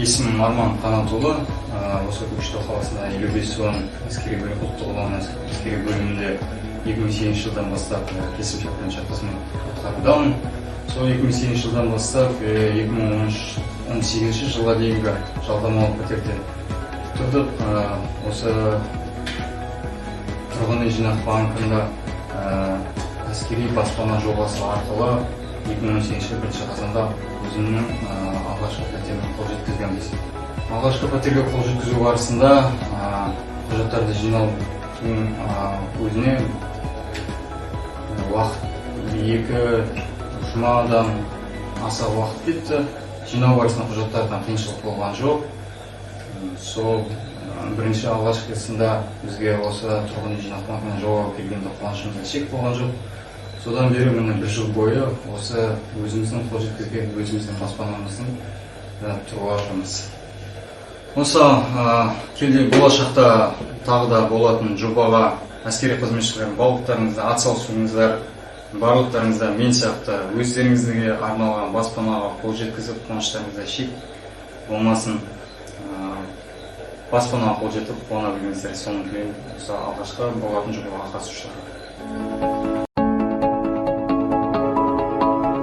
Есімім Арман Қанатұлы. Осы Көкшетау қаласында 55 он әскери бөлім ұлттық ұлан әскери бөлімінде 2008 жылдан бастап кесімшілік бойынша қызмет атқарудамын. Сол 2008 жылдан бастап 2018 жылға дейінгі жалдамалы пәтерде тұрдық. Осы тұрғын үй жинақ банкында әскери баспана жобасы арқылы 2018 1 қазанда өзімнің алғашқы пәтеріне қол жеткізгенбіз. Алғашқы пәтерге қол жеткізу барысында құжаттарды жинаудың өзіне уақыт 2 жұмадан аса уақыт кетті. Жинау барысында құжаттардан қиыншылық болған жоқ. Сол бірінші алғашқысында бізге осы тұрғын үй жинақ банкынан жауап келгенде қуанышымызға шек болған жоқ. Содан бері міне 1 жыл бойы осы өзіміздің қол жеткізген өзіміздің баспанамыздың тұруға жатырмыз. Осы болашақта тағы да болатын жобаға әскери қызметшілер барлықтарыңызды атсалысуыңыздар, барлықтарыңызда мен сияқты өздеріңізге арналған баспанаға қол жеткізіп, қуаныштарыңызда шек болмасын. Баспанаға қол жетіп, қуана біліңіздер. Соның тілеймін осы алғашқы болатын жобаға қатысушыларға.